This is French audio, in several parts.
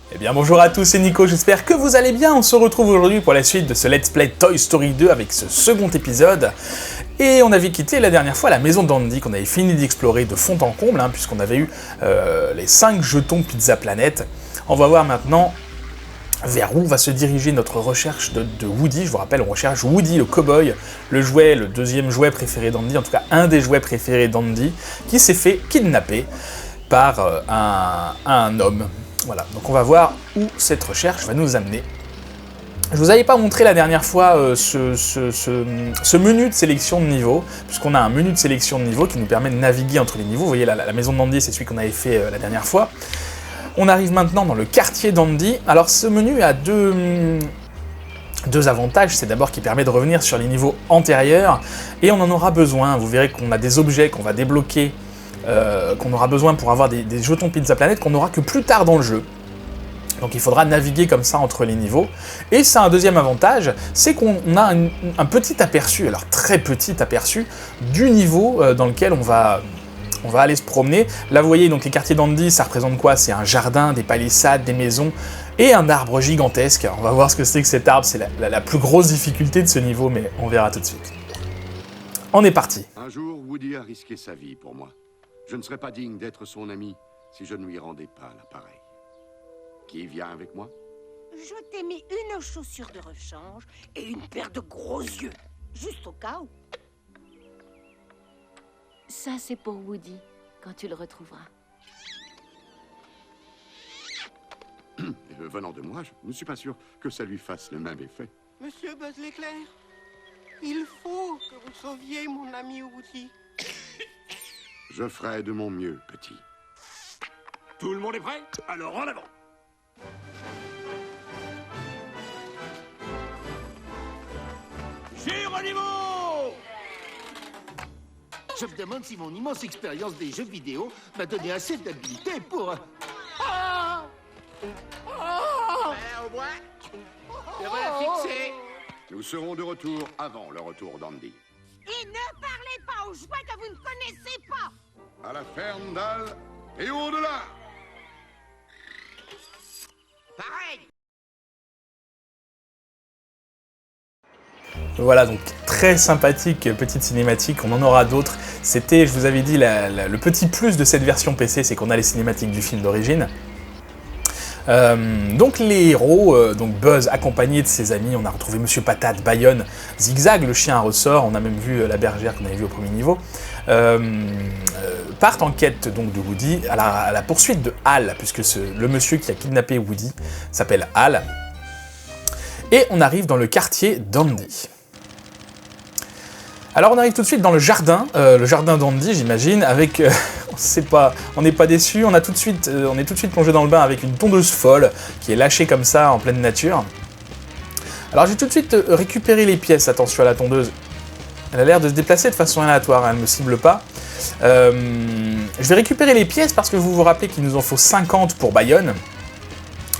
Eh bien bonjour à tous, c'est Nico, j'espère que vous allez bien. On se retrouve aujourd'hui pour la suite de ce Let's Play Toy Story 2 avec ce second épisode. Et on avait quitté la dernière fois la maison d'Andy qu'on avait fini d'explorer de fond en comble, puisqu'on avait eu les 5 jetons Pizza Planet. On va voir maintenant vers où va se diriger notre recherche de Woody. Je vous rappelle, on recherche Woody le cow-boy, le jouet, le deuxième jouet préféré d'Andy, en tout cas un des jouets préférés d'Andy, qui s'est fait kidnapper par un homme. Voilà, donc on va voir où cette recherche va nous amener. Je vous avais pas montré la dernière fois ce menu de sélection de niveau, puisqu'on a un menu de sélection de niveau qui nous permet de naviguer entre les niveaux. Vous voyez, la maison d'Andy, c'est celui qu'on avait fait la dernière fois. On arrive maintenant dans le quartier d'Andy. Alors ce menu a deux avantages. C'est d'abord qu'il permet de revenir sur les niveaux antérieurs, et on en aura besoin. Vous verrez qu'on a des objets qu'on va débloquer, qu'on aura besoin pour avoir des jetons Pizza Planet qu'on n'aura que plus tard dans le jeu. Donc il faudra naviguer comme ça entre les niveaux. Et ça a un deuxième avantage, c'est qu'on a un petit aperçu, alors très petit aperçu, du niveau dans lequel on va aller se promener. Là vous voyez, donc les quartiers d'Andy, ça représente quoi? C'est un jardin, des palissades, des maisons, et un arbre gigantesque. On va voir ce que c'est que cet arbre, c'est la plus grosse difficulté de ce niveau, mais on verra tout de suite. On est parti. Un jour, Woody a risqué sa vie pour moi. Je ne serais pas digne d'être son ami si je ne lui rendais pas l'appareil. Qui vient avec moi? Je t'ai mis une chaussure de rechange et une paire de gros yeux, juste au cas où. Ça, c'est pour Woody, quand tu le retrouveras. Venant de moi, je ne suis pas sûr que ça lui fasse le même effet. Monsieur Buzz l'éclair, il faut que vous sauviez mon ami Woody. Je ferai de mon mieux, petit. Tout le monde est prêt? Alors en avant! Géronimo! Je me demande si mon immense expérience des jeux vidéo m'a donné assez d'habileté pour... Ah! Au bois! Fixé! Nous serons de retour avant le retour d'Andy. Et ne parlez pas aux jouets que vous ne connaissez pas! À la ferme d'Al et au-delà! Pareil! Voilà, donc très sympathique petite cinématique, on en aura d'autres. C'était, je vous avais dit, le petit plus de cette version PC, c'est qu'on a les cinématiques du film d'origine. Donc les héros, donc Buzz accompagné de ses amis, on a retrouvé Monsieur Patate, Bayonne, Zigzag, le chien à ressort, on a même vu la bergère qu'on avait vue au premier niveau, partent en quête donc de Woody à la poursuite de Hal, puisque le monsieur qui a kidnappé Woody s'appelle Hal. Et on arrive dans le quartier d'Andy. Alors on arrive tout de suite dans le jardin d'Andy, j'imagine, avec... on n'est pas déçu, on est tout de suite plongé dans le bain avec une tondeuse folle qui est lâchée comme ça en pleine nature. Alors j'ai tout de suite récupéré les pièces, attention à la tondeuse. Elle a l'air de se déplacer de façon aléatoire, elle ne me cible pas. Je vais récupérer les pièces parce que vous vous rappelez qu'il nous en faut 50 pour Bayonne,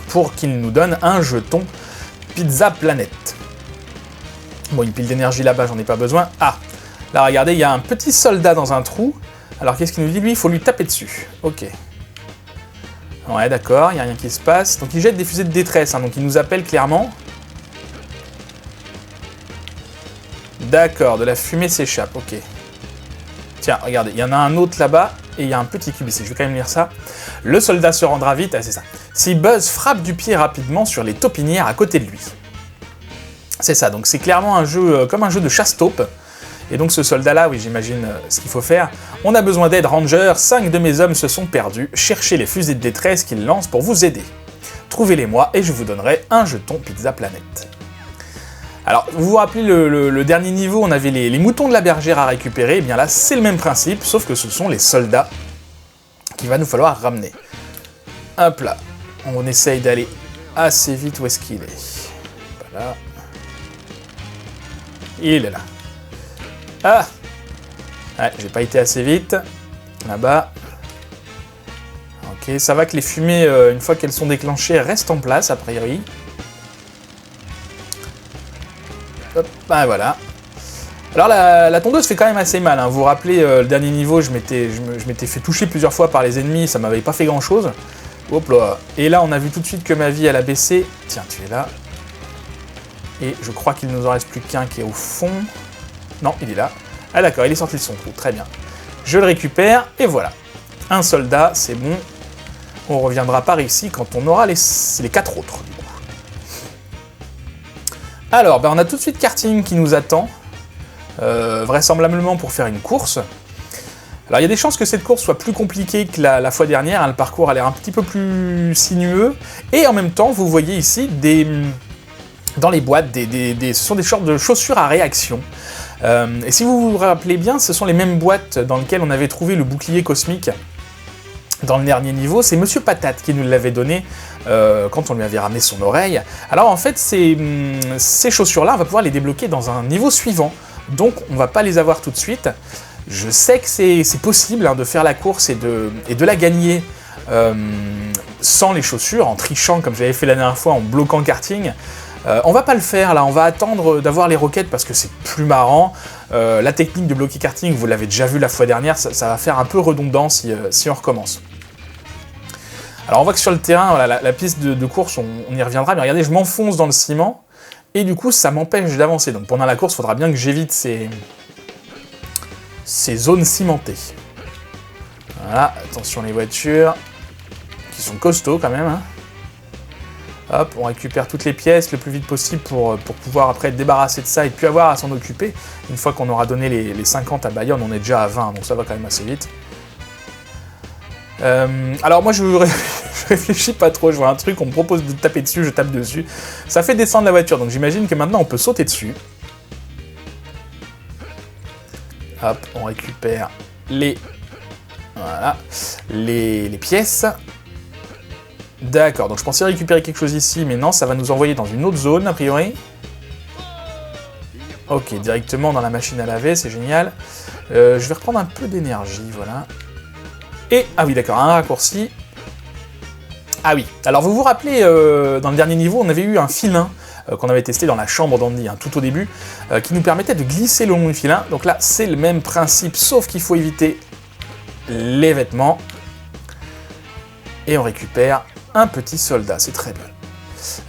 pour qu'il nous donne un jeton Pizza Planet. Bon, une pile d'énergie là-bas, j'en ai pas besoin. Ah, là regardez, il y a un petit soldat dans un trou. Alors qu'est-ce qu'il nous dit lui? Il faut lui taper dessus. Ok. Ouais, d'accord, il n'y a rien qui se passe. Donc il jette des fusées de détresse, donc il nous appelle clairement. D'accord, de la fumée s'échappe, ok. Tiens, regardez, il y en a un autre là-bas, et il y a un petit cube ici, je vais quand même lire ça. Le soldat se rendra vite, ah c'est ça. Si Buzz frappe du pied rapidement sur les taupinières à côté de lui. C'est ça, donc c'est clairement un jeu, comme un jeu de chasse-taupe. Et donc ce soldat-là, oui j'imagine ce qu'il faut faire. On a besoin d'aide Ranger, 5 de mes hommes se sont perdus. Cherchez les fusées de détresse qu'ils lancent pour vous aider. Trouvez-les-moi et je vous donnerai un jeton Pizza Planet. Alors, vous vous rappelez le dernier niveau, on avait les moutons de la bergère à récupérer. Et bien là, c'est le même principe, sauf que ce sont les soldats qu'il va nous falloir ramener. Hop là, on essaye d'aller assez vite. Où est-ce qu'il est? Pas là. Il est là. Ah! Ouais, j'ai pas été assez vite. Là-bas. Ok, ça va que les fumées, une fois qu'elles sont déclenchées, restent en place, a priori. Hop, ben voilà. Alors la tondeuse fait quand même assez mal, hein. Vous vous rappelez, le dernier niveau, je m'étais fait toucher plusieurs fois par les ennemis, ça m'avait pas fait grand chose. Hop là. Et là on a vu tout de suite que ma vie elle a baissé. Tiens, tu es là. Et je crois qu'il ne nous en reste plus qu'un qui est au fond. Non, il est là. Ah d'accord, il est sorti de son trou, très bien. Je le récupère, et voilà. Un soldat, c'est bon. On reviendra par ici quand on aura les 4 autres. Du coup. Alors, on a tout de suite Karting qui nous attend. Vraisemblablement pour faire une course. Alors il y a des chances que cette course soit plus compliquée que la fois dernière, hein. Le parcours a l'air un petit peu plus sinueux, et en même temps vous voyez ici dans les boîtes, ce sont des sortes de chaussures à réaction. Et si vous vous rappelez bien, ce sont les mêmes boîtes dans lesquelles on avait trouvé le bouclier cosmique dans le dernier niveau. C'est Monsieur Patate qui nous l'avait donné quand on lui avait ramené son oreille. Alors en fait ces chaussures-là, on va pouvoir les débloquer dans un niveau suivant. Donc on va pas les avoir tout de suite. Je sais que c'est possible, hein, de faire la course et de la gagner sans les chaussures, en trichant comme j'avais fait la dernière fois, en bloquant Karting. On va pas le faire là, on va attendre d'avoir les roquettes parce que c'est plus marrant. La technique de bloquer Karting, vous l'avez déjà vu la fois dernière, ça va faire un peu redondant si on recommence. Alors on voit que sur le terrain, voilà, la piste de course, on y reviendra, mais regardez, je m'enfonce dans le ciment, et du coup ça m'empêche d'avancer. Donc pendant la course, il faudra bien que j'évite ces zones cimentées. Voilà, attention les voitures, qui sont costauds quand même, hein. Hop, on récupère toutes les pièces le plus vite possible pour pouvoir après être débarrassé de ça et puis avoir à s'en occuper. Une fois qu'on aura donné les 50 à Bayonne, on est déjà à 20, donc ça va quand même assez vite. Alors moi je réfléchis pas trop, je vois un truc, on me propose de taper dessus, je tape dessus. Ça fait descendre la voiture, donc j'imagine que maintenant on peut sauter dessus. Hop, on récupère les pièces. D'accord, donc je pensais récupérer quelque chose ici, mais non, ça va nous envoyer dans une autre zone, a priori. Ok, directement dans la machine à laver, c'est génial. Je vais reprendre un peu d'énergie, voilà. Et, ah oui, d'accord, un raccourci. Ah oui, alors vous vous rappelez, dans le dernier niveau, on avait eu un filin qu'on avait testé dans la chambre d'Andy, hein, tout au début, qui nous permettait de glisser le long du filin. Donc là, c'est le même principe, sauf qu'il faut éviter les vêtements. Et on récupère un petit soldat, c'est très bien.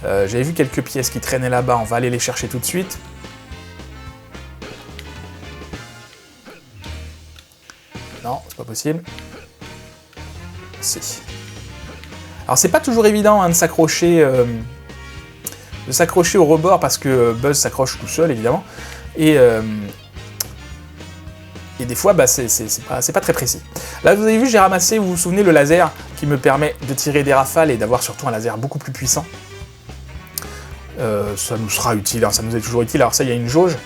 J'avais vu quelques pièces qui traînaient là-bas, on va aller les chercher tout de suite. Non, c'est pas possible. Si. Alors c'est pas toujours évident, hein, de s'accrocher au rebord parce que Buzz s'accroche tout seul évidemment. Et des fois, c'est pas très précis. Là, vous avez vu, j'ai ramassé, vous vous souvenez, le laser qui me permet de tirer des rafales et d'avoir surtout un laser beaucoup plus puissant. Ça nous sera utile, hein, ça nous est toujours utile. Alors ça, il y a une jauge.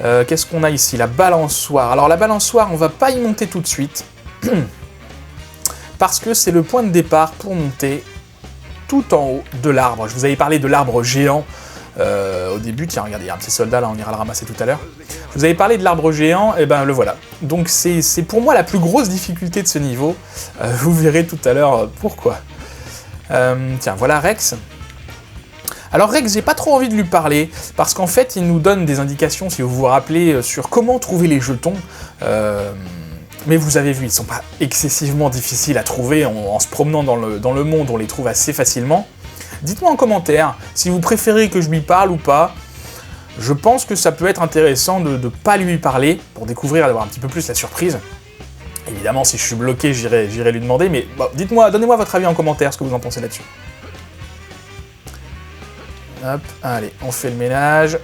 Qu'est-ce qu'on a ici? La balançoire. Alors la balançoire, on va pas y monter tout de suite. Parce que c'est le point de départ pour monter tout en haut de l'arbre. Je vous avais parlé de l'arbre géant au début. Tiens, regardez, il y a un petit soldat là, on ira le ramasser tout à l'heure. Je vous avais parlé de l'arbre géant, et ben le voilà. Donc c'est pour moi la plus grosse difficulté de ce niveau. Vous verrez tout à l'heure pourquoi. Tiens, voilà Rex. Alors Rex, j'ai pas trop envie de lui parler, parce qu'en fait, il nous donne des indications, si vous vous rappelez, sur comment trouver les jetons. Mais vous avez vu, ils sont pas excessivement difficiles à trouver. En se promenant dans le monde, on les trouve assez facilement. Dites-moi en commentaire si vous préférez que je lui parle ou pas. Je pense que ça peut être intéressant de ne pas lui parler, pour découvrir et d'avoir un petit peu plus la surprise. Évidemment, si je suis bloqué, j'irai lui demander, mais bon, dites-moi, donnez-moi votre avis en commentaire, ce que vous en pensez là-dessus. Hop, allez, on fait le ménage.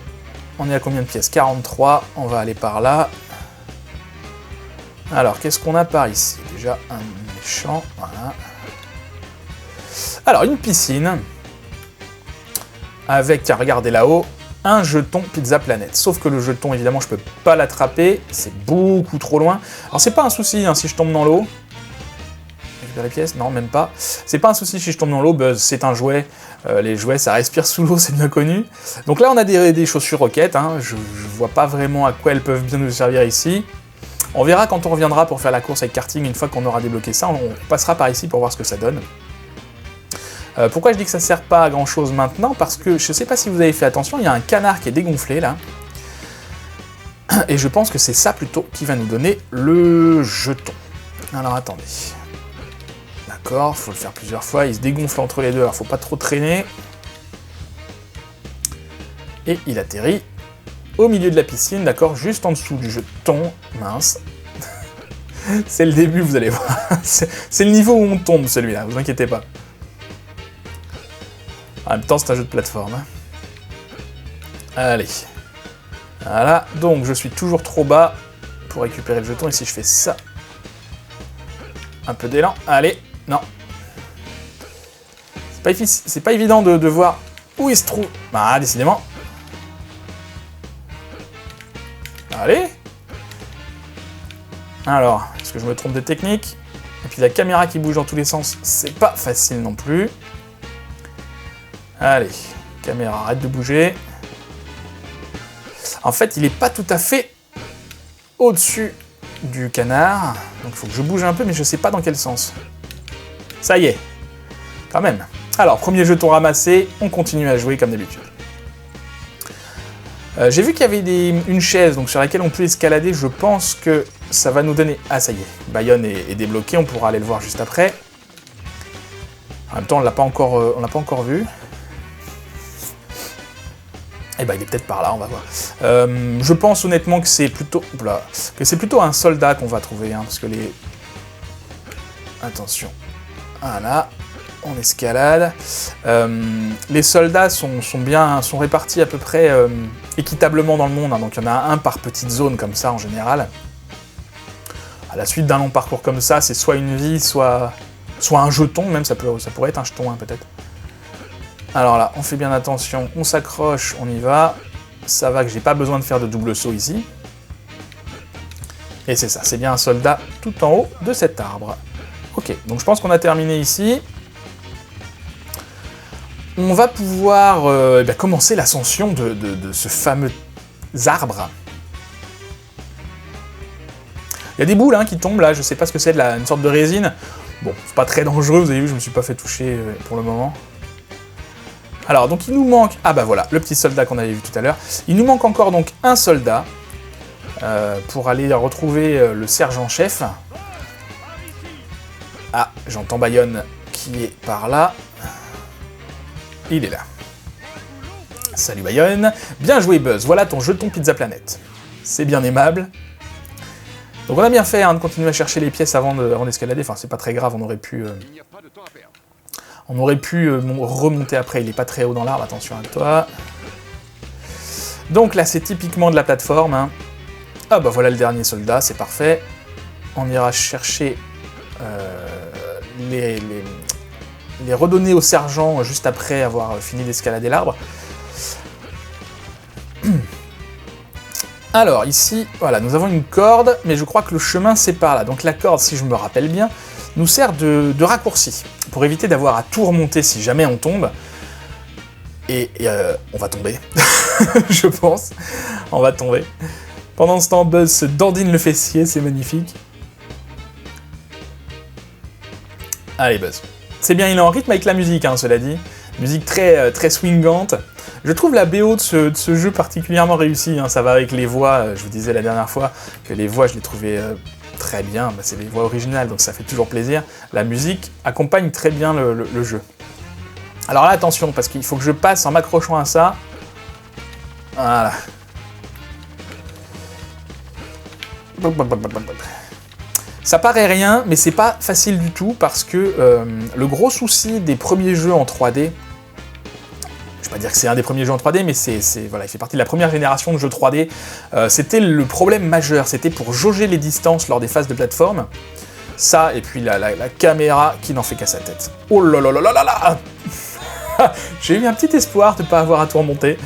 On est à combien de pièces? 43, on va aller par là. Alors, qu'est-ce qu'on a par ici? Déjà, un méchant, voilà. Alors, une piscine. Avec, tiens, regardez là-haut, un jeton Pizza Planet. Sauf que le jeton, évidemment, je peux pas l'attraper, c'est beaucoup trop loin. Alors, c'est pas un souci, hein, si je tombe dans l'eau. Récupérer les pièces? Non, même pas. C'est pas un souci si je tombe dans l'eau, Buzz, c'est un jouet. Les jouets, ça respire sous l'eau, c'est bien connu. Donc là, on a des chaussures roquettes, hein. Je vois pas vraiment à quoi elles peuvent bien nous servir ici. On verra quand on reviendra pour faire la course avec Karting, une fois qu'on aura débloqué ça, on passera par ici pour voir ce que ça donne. Pourquoi je dis que ça sert pas à grand chose maintenant? Parce que, je sais pas si vous avez fait attention, il y a un canard qui est dégonflé là. Et je pense que c'est ça plutôt qui va nous donner le jeton. Alors attendez. D'accord, faut le faire plusieurs fois, il se dégonfle entre les deux, alors faut pas trop traîner. Et il atterrit au milieu de la piscine, d'accord, juste en dessous du jeton. Mince. C'est le début, vous allez voir. C'est le niveau où on tombe, celui-là, vous inquiétez pas. En même temps, c'est un jeu de plateforme. Hein. Allez. Voilà, donc je suis toujours trop bas pour récupérer le jeton, et si je fais ça... Un peu d'élan, allez, non. C'est pas évident de voir où il se trouve. Ah, décidément. Allez. Alors, est-ce que je me trompe de technique? Et puis la caméra qui bouge dans tous les sens, c'est pas facile non plus. Allez, caméra, arrête de bouger. En fait, il est pas tout à fait au-dessus du canard. Donc il faut que je bouge un peu, mais je sais pas dans quel sens. Ça y est. Quand même. Alors, premier jeton ramassé, on continue à jouer comme d'habitude. J'ai vu qu'il y avait une chaise donc, sur laquelle on peut escalader. Je pense que ça va nous donner... Ah, ça y est. Bayonne est débloqué. On pourra aller le voir juste après. En même temps, on l'a pas encore vu. Eh ben, il est peut-être par là, on va voir. Je pense honnêtement que c'est plutôt... Oula, que c'est plutôt un soldat qu'on va trouver, hein, parce que les... Attention. Voilà. On escalade. Les soldats sont répartis à peu près équitablement dans le monde, hein, donc il y en a un par petite zone comme ça en général. À la suite d'un long parcours comme ça, c'est soit une vie, soit un jeton, même ça pourrait être un jeton hein, peut-être. Alors là, on fait bien attention, on s'accroche, on y va. Ça va que j'ai pas besoin de faire de double saut ici. Et c'est ça, c'est bien un soldat tout en haut de cet arbre. Ok, donc je pense qu'on a terminé ici. On va pouvoir commencer l'ascension de ce fameux arbre. Il y a des boules hein, qui tombent là, je sais pas ce que c'est, une sorte de résine. Bon, c'est pas très dangereux, vous avez vu, je me suis pas fait toucher pour le moment. Alors, donc il nous manque... Ah bah voilà, le petit soldat qu'on avait vu tout à l'heure. Il nous manque encore donc un soldat pour aller retrouver le sergent-chef. Ah, j'entends Bayonne qui est par là. Il est là. Salut Bayonne. Bien joué Buzz, voilà ton jeton Pizza Planet. C'est bien aimable. Donc on a bien fait hein, de continuer à chercher les pièces avant d'escalader. Enfin, c'est pas très grave, on aurait pu... remonter après, il est pas très haut dans l'arbre, attention à toi. Donc là, c'est typiquement de la plateforme. Hein. Ah bah voilà le dernier soldat, c'est parfait. On ira chercher les redonner au sergent juste après avoir fini d'escalader l'arbre. Alors ici, voilà, nous avons une corde, mais je crois que le chemin c'est par là. Donc la corde, si je me rappelle bien, nous sert de raccourci, pour éviter d'avoir à tout remonter si jamais on tombe. Et on va tomber, je pense. On va tomber. Pendant ce temps, Buzz se dandine le fessier, c'est magnifique. Allez Buzz. C'est bien, il est en rythme avec la musique, hein, cela dit. Musique très, très swingante. Je trouve la BO de ce jeu particulièrement réussie, hein. Ça va avec les voix, je vous disais la dernière fois que les voix je les trouvais très bien, bah, c'est les voix originales donc ça fait toujours plaisir. La musique accompagne très bien le jeu. Alors là attention, parce qu'il faut que je passe en m'accrochant à ça. Voilà. Ça paraît rien, mais c'est pas facile du tout parce que le gros souci des premiers jeux en 3D, je vais pas dire que c'est un des premiers jeux en 3D, mais voilà, il fait partie de la première génération de jeux 3D, c'était le problème majeur, c'était pour jauger les distances lors des phases de plateforme, ça, et puis la caméra qui n'en fait qu'à sa tête. Oh là là là là là là. J'ai eu un petit espoir de ne pas avoir à tout remonter.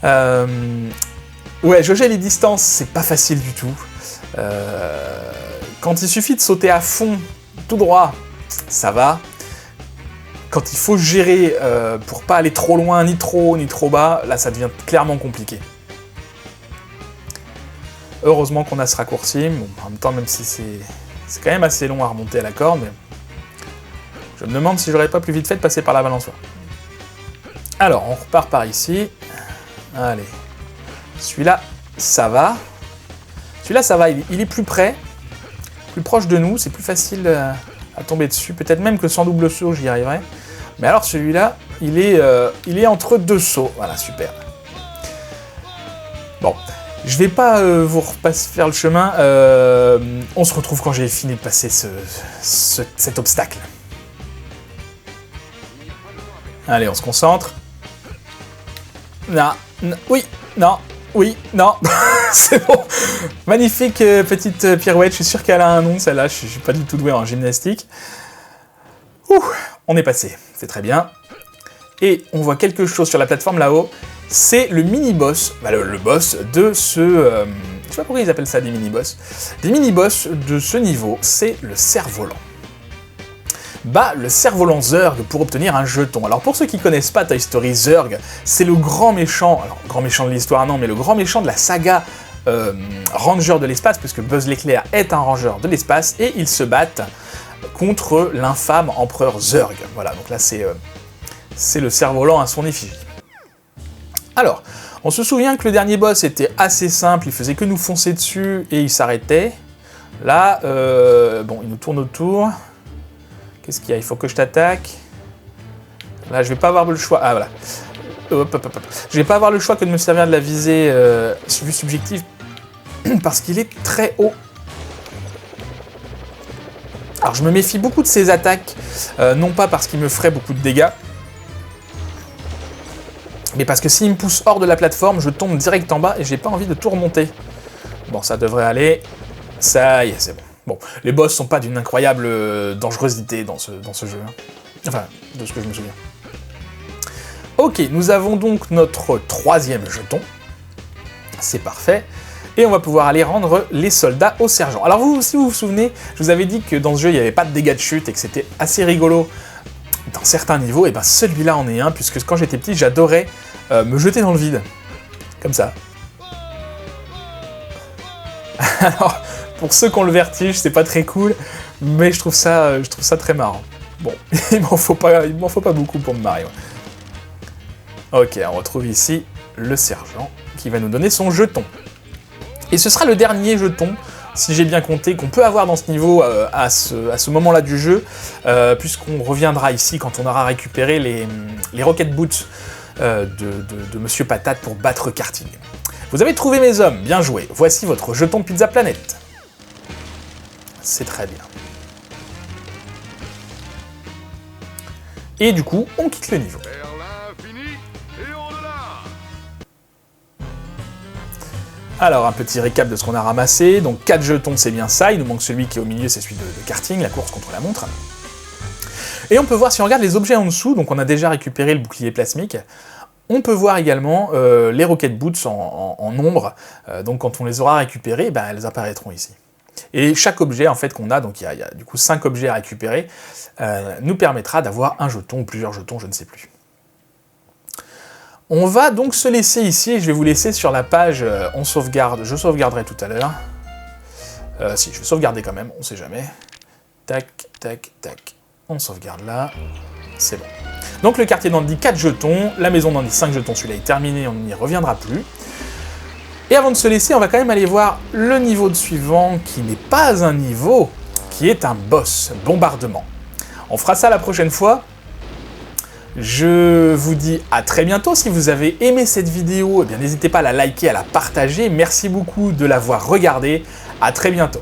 Ouais, jauger les distances, c'est pas facile du tout. Quand il suffit de sauter à fond, tout droit, ça va. Quand il faut gérer pour pas aller trop loin, ni trop haut, ni trop bas, là ça devient clairement compliqué. Heureusement qu'on a ce raccourci, bon, en même temps, même si c'est quand même assez long à remonter à la corde, mais je me demande si j'aurais pas plus vite fait de passer par la balançoire. Alors, on repart par ici. Allez. Celui-là, ça va. Celui-là, ça va, il est plus près, plus proche de nous, c'est plus facile à tomber dessus. Peut-être même que sans double saut, j'y arriverai. Mais alors, celui-là, il est entre 2 sauts. Voilà, super. Bon, je vais pas vous faire le chemin. On se retrouve quand j'ai fini de passer cet obstacle. Allez, on se concentre. Non, oui, non, oui, non. C'est bon. Magnifique petite pirouette. Je suis sûr qu'elle a un nom, celle-là. Je suis pas du tout doué en gymnastique. Ouh, on est passé. C'est très bien. Et on voit quelque chose sur la plateforme là-haut. C'est le mini-boss, le boss de ce... je sais pas pourquoi ils appellent ça des mini-boss. Des mini-boss de ce niveau, c'est le cerf-volant. Bah, le cerf-volant Zurg pour obtenir un jeton. Alors pour ceux qui connaissent pas Toy Story, Zurg, c'est le grand méchant, alors grand méchant de l'histoire non, mais le grand méchant de la saga Ranger de l'espace, puisque Buzz l'éclair est un Ranger de l'espace, et ils se battent contre l'infâme empereur Zurg. Voilà, donc là c'est le cerf-volant à son effigie. Alors, on se souvient que le dernier boss était assez simple, il faisait que nous foncer dessus et il s'arrêtait. Là, bon, il nous tourne autour. Qu'est-ce qu'il y a? Il faut que je t'attaque. Là, je vais pas avoir le choix. Ah, voilà. Hop, hop, hop. Je vais pas avoir le choix que de me servir de la visée vue subjective parce qu'il est très haut. Alors, je me méfie beaucoup de ses attaques, non pas parce qu'il me ferait beaucoup de dégâts, mais parce que s'il me pousse hors de la plateforme, je tombe direct en bas et j'ai pas envie de tout remonter. Bon, ça devrait aller. Ça y est, c'est bon. Bon, les boss sont pas d'une incroyable dangerosité dans ce jeu. Hein. Enfin, de ce que je me souviens. Ok, nous avons donc notre 3e jeton. C'est parfait. Et on va pouvoir aller rendre les soldats au sergent. Alors vous, si vous vous souvenez, je vous avais dit que dans ce jeu, il n'y avait pas de dégâts de chute et que c'était assez rigolo dans certains niveaux. Et bien celui-là en est un, puisque quand j'étais petit, j'adorais me jeter dans le vide. Comme ça. Alors, pour ceux qui ont le vertige, c'est pas très cool, mais je trouve ça très marrant. Bon, il m'en faut pas beaucoup pour me marrer. Ouais. Ok, on retrouve ici le sergent qui va nous donner son jeton. Et ce sera le dernier jeton, si j'ai bien compté, qu'on peut avoir dans ce niveau à ce moment-là du jeu, puisqu'on reviendra ici quand on aura récupéré les Rocket Boots de Monsieur Patate pour battre Karting. Vous avez trouvé mes hommes, bien joué. Voici votre jeton de Pizza Planet. C'est très bien. Et du coup, on quitte le niveau. Alors, un petit récap de ce qu'on a ramassé. Donc 4 jetons, c'est bien ça. Il nous manque celui qui est au milieu, c'est celui de karting, la course contre la montre. Et on peut voir, si on regarde les objets en dessous, donc on a déjà récupéré le bouclier plasmique, on peut voir également les Rocket Boots en nombre. Donc quand on les aura récupérés, ben, elles apparaîtront ici. Et chaque objet en fait qu'on a, donc il y a du coup 5 objets à récupérer, nous permettra d'avoir un jeton ou plusieurs jetons, je ne sais plus. On va donc se laisser ici, et je vais vous laisser sur la page on sauvegarde, je sauvegarderai tout à l'heure. Si, je vais sauvegarder quand même, on sait jamais. Tac, tac, tac, on sauvegarde là, c'est bon. Donc le quartier d'Andy, 4 jetons, la maison d'Andy, 5 jetons, celui-là est terminé, on n'y reviendra plus. Et avant de se laisser, on va quand même aller voir le niveau suivant, qui n'est pas un niveau, qui est un boss, bombardement. On fera ça la prochaine fois. Je vous dis à très bientôt. Si vous avez aimé cette vidéo, eh bien n'hésitez pas à la liker, à la partager. Merci beaucoup de l'avoir regardée. À très bientôt.